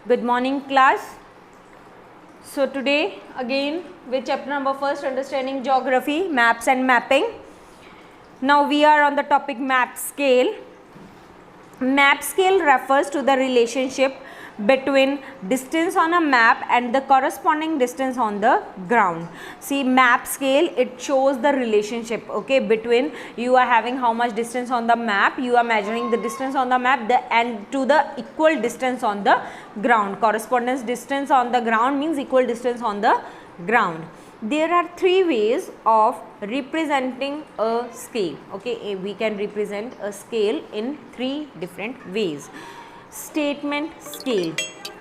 Good morning, class. So today again with chapter number 1, understanding geography, maps and mapping. Now we are on the topic map scale. Map scale refers to the relationship between distance on a map and the corresponding distance on the ground. See, map scale, it shows the relationship, okay, between you are having how much distance on the map, you are measuring the distance on the map and to the equal distance on the ground. Correspondence distance on the ground means equal distance on the ground. There are three ways of representing a scale, okay. We can represent a scale in three different ways. Statement scale.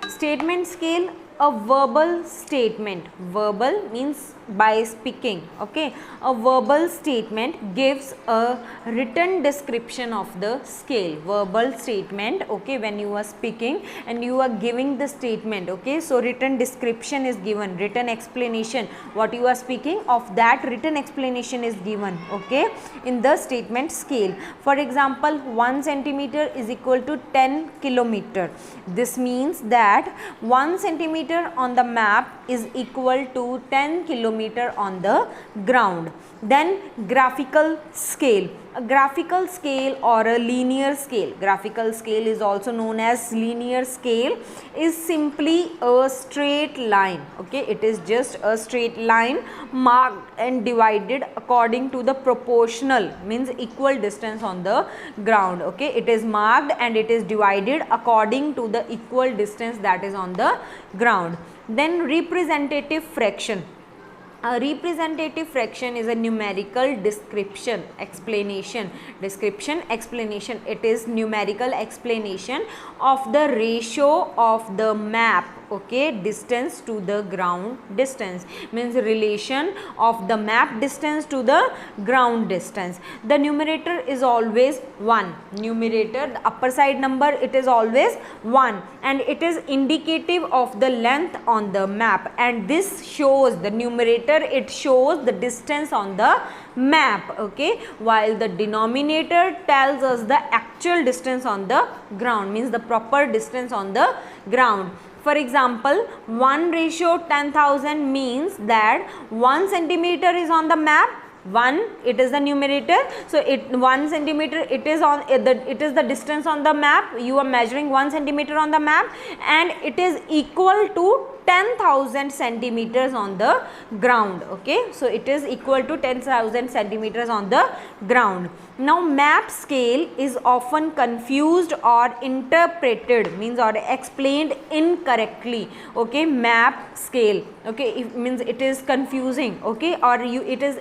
Statement scale, a verbal statement. Verbal means by speaking, okay. A verbal statement gives a written description of the scale. Verbal statement, okay, when you are speaking and you are giving the statement, okay. So written description is given, written explanation, what you are speaking of, that written explanation is given, okay, in the statement scale. For example, 1 centimeter is equal to 10 kilometer. This means that 1 centimeter on the map is equal to 10 kilometer on the ground. Then graphical scale. A graphical scale or a linear scale, graphical scale is also known as linear scale, is simply a straight line, okay. It is just a straight line marked and divided according to the proportional, means equal distance on the ground, okay. It is marked and it is divided according to the equal distance that is on the ground. Then representative fraction. A representative fraction is a numerical description, explanation, description, explanation. It is numerical explanation of the ratio of the map, okay, distance to the ground distance, means relation of the map distance to the ground distance. The numerator is always 1. Numerator, the upper side number, it is always 1 and it is indicative of the length on the map, and this shows the numerator, it shows the distance on the map, okay, while the denominator tells us the actual distance on the ground, means the proper distance on the ground. For example, 1:10,000 means that 1 centimeter is on the map, 1, it is the numerator, so 1 centimeter, it is on it is the distance on the map, you are measuring 1 centimeter on the map, and it is equal to 10,000 centimeters on the ground, okay. So it is equal to 10,000 centimeters on the ground. Now map scale is often confused or interpreted, means or explained incorrectly, okay. Map scale, okay, it means it is confusing, okay, or it is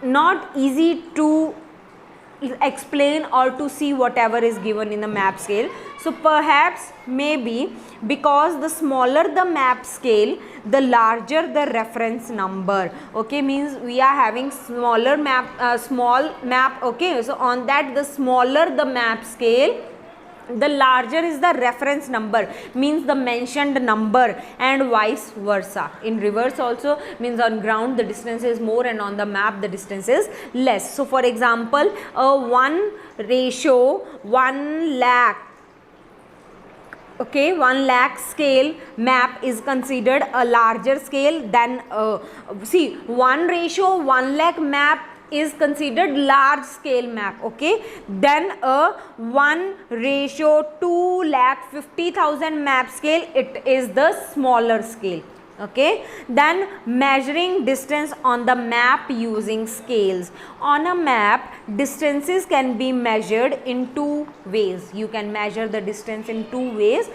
not easy to explain or to see whatever is given in the map scale. So perhaps maybe because the smaller the map scale, the larger the reference number, okay, means we are having smaller map, small map, okay. So on that, the smaller the map scale, the larger is the reference number, means the mentioned number, and vice versa. In reverse also, means on ground the distance is more and on the map the distance is less. So for example, a 1:1 lakh, okay, 1 lakh scale map is considered a larger scale than see, 1:1 lakh map is considered large scale map, okay. Then a 1:250,000 map scale, it is the smaller scale, okay. Then measuring distance on the map using scales. On a map, distances can be measured in two ways. You can measure the distance in two ways,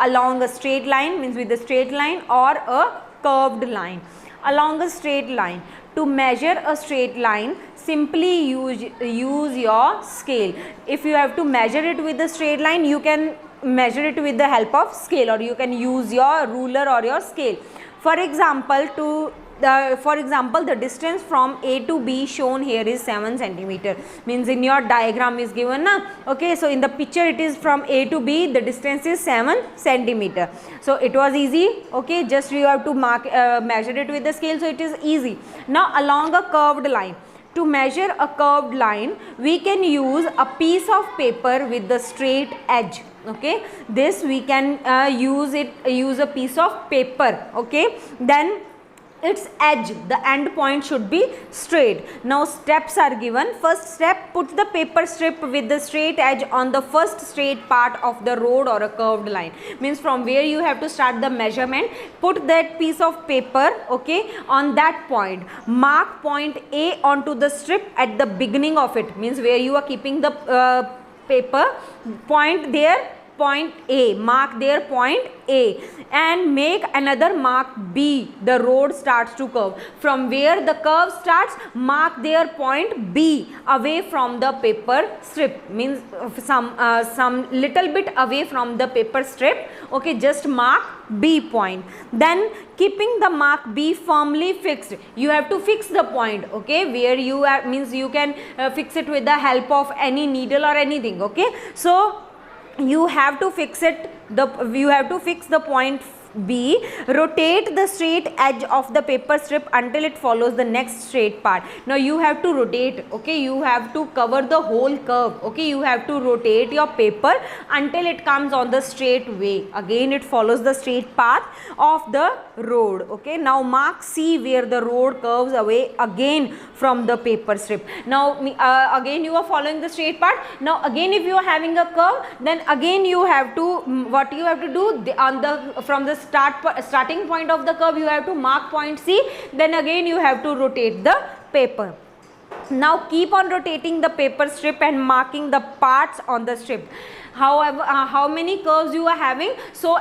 along a straight line, means with a straight line, or a curved line. Along a straight line, to measure a straight line, simply use your scale. If you have to measure it with a straight line, you can measure it with the help of scale, or you can use your ruler or your scale. For example, the distance from A to B shown here is 7 centimeter, means in your diagram is given na, okay. So in the picture it is from A to B, the distance is 7 centimeter. So it was easy, okay, just you have to measure it with the scale, so it is easy. Now along a curved line, to measure a curved line, we can use a piece of paper with the straight edge, okay. This we can use a piece of paper, okay. Then its edge, the end point should be straight. Now steps are given. First step, put the paper strip with the straight edge on the first straight part of the road or a curved line. Means from where you have to start the measurement, put that piece of paper, okay, on that point. Mark point A onto the strip at the beginning of it, means where you are keeping the paper, point there, point A, mark there point A, and make another mark B. The road starts to curve. From where the curve starts, mark there point B away from the paper strip, means some little bit away from the paper strip, okay. Just mark B point. Then keeping the mark B firmly fixed, you have to fix the point, okay, where you are, means you can fix it with the help of any needle or anything, okay. So you have to fix it, you have to fix the point B. Rotate the straight edge of the paper strip until it follows the next straight part. Now you have to rotate, okay, you have to cover the whole curve, okay. You have to rotate your paper until it comes on the straight way. Again it follows the straight path of the road, okay. Now mark C where the road curves away again from the paper strip. Now again you are following the straight path. Now again if you are having a curve, then again you have to, what you have to do, from the starting point of the curve you have to mark point C, then again you have to rotate the paper. Now keep on rotating the paper strip and marking the parts on the strip. However, how many curves you are having, so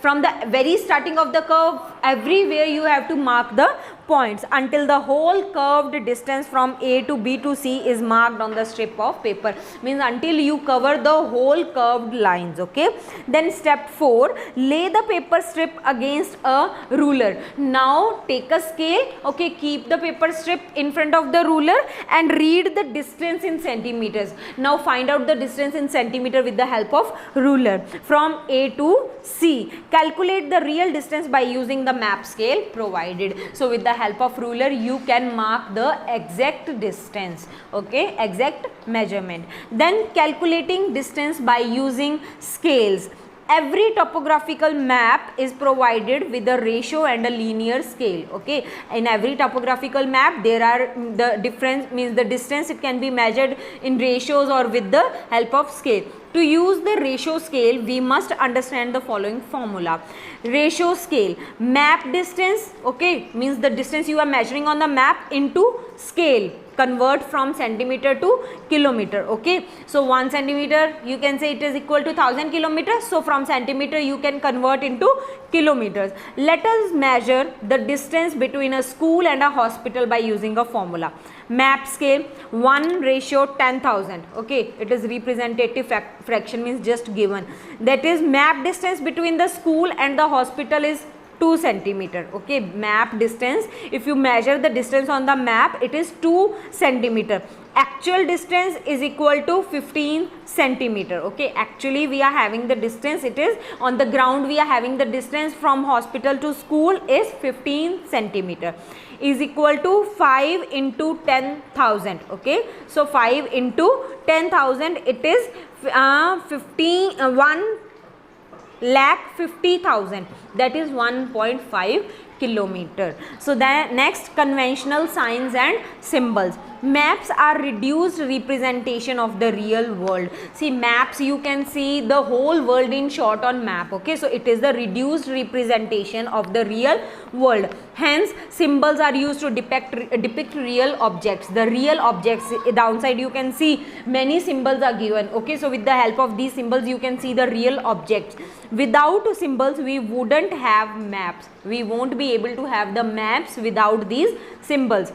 from the very starting of the curve, everywhere you have to mark the points until the whole curved distance from A to B to C is marked on the strip of paper, means until you cover the whole curved lines, okay. Then step 4, lay the paper strip against a ruler. Now take a scale, okay, keep the paper strip in front of the ruler and read the distance in centimeters. Now find out the distance in centimeter with the help of ruler from A to C. Calculate the real distance by using the map scale provided. So with the help of ruler you can mark the exact distance, okay, exact measurement. Then calculating distance by using scales. Every topographical map is provided with a ratio and a linear scale, okay. In every topographical map there are the difference, means the distance, it can be measured in ratios or with the help of scale. To use the ratio scale, we must understand the following formula. Ratio scale, map distance, okay, means the distance you are measuring on the map, into scale, convert from centimeter to kilometer, okay. So 1 centimeter you can say it is equal to 1000 kilometers. So from centimeter you can convert into kilometers. Let us measure the distance between a school and a hospital by using a formula. Map scale 1:10,000, okay, it is representative fraction, means just given. That is map distance between the school and the hospital is 2 centimeter, okay. Map distance, if you measure the distance on the map, it is 2 centimeter. Actual distance is equal to 15 centimeter, okay. Actually we are having the distance, it is on the ground we are having the distance from hospital to school is 15 centimeter, is equal to 5 into 10,000, okay. So 5 into 10,000, it is 1,50,000, that is 1.5 kilometer. So the next, conventional signs and symbols. Maps are reduced representation of the real world. See, maps, you can see the whole world in short on map, okay. So it is the reduced representation of the real world. Hence symbols are used to depict real objects. The real objects, downside you can see many symbols are given, okay. So with the help of these symbols you can see the real objects. Without symbols we wouldn't have maps. We won't be able to have the maps without these symbols.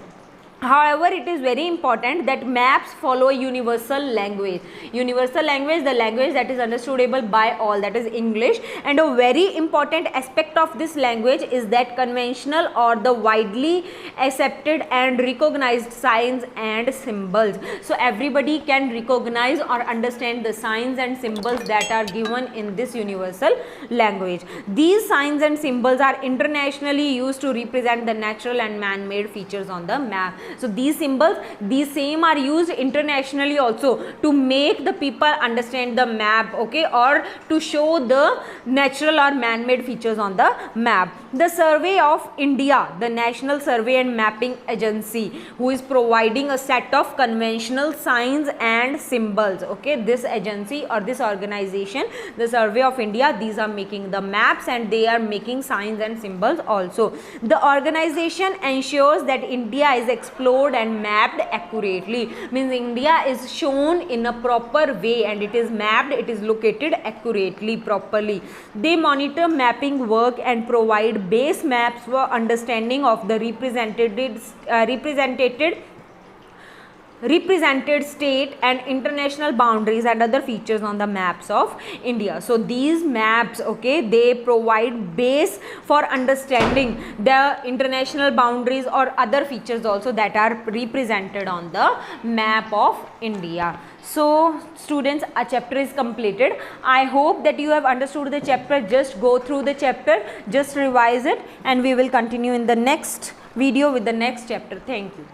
However, it is very important that maps follow a universal language. Universal language, the language that is understandable by all, that is English. And a very important aspect of this language is that conventional or the widely accepted and recognized signs and symbols. So everybody can recognize or understand the signs and symbols that are given in this universal language. These signs and symbols are internationally used to represent the natural and man-made features on the map. So these symbols, these same are used internationally also to make the people understand the map, okay, or to show the natural or man-made features on the map. The Survey of India, the National Survey and Mapping Agency, who is providing a set of conventional signs and symbols, okay, this agency or this organization, the Survey of India, these are making the maps and they are making signs and symbols also. The organization ensures that India is explored and mapped accurately, means India is shown in a proper way and it is mapped, it is located accurately, properly. They monitor mapping work and provide base maps for understanding of the represented state and international boundaries and other features on the maps of India. So these maps, okay, they provide base for understanding the international boundaries or other features also that are represented on the map of India. So students, a chapter is completed. I hope that you have understood the chapter. Just go through the chapter, just revise it, and we will continue in the next video with the next chapter. Thank you.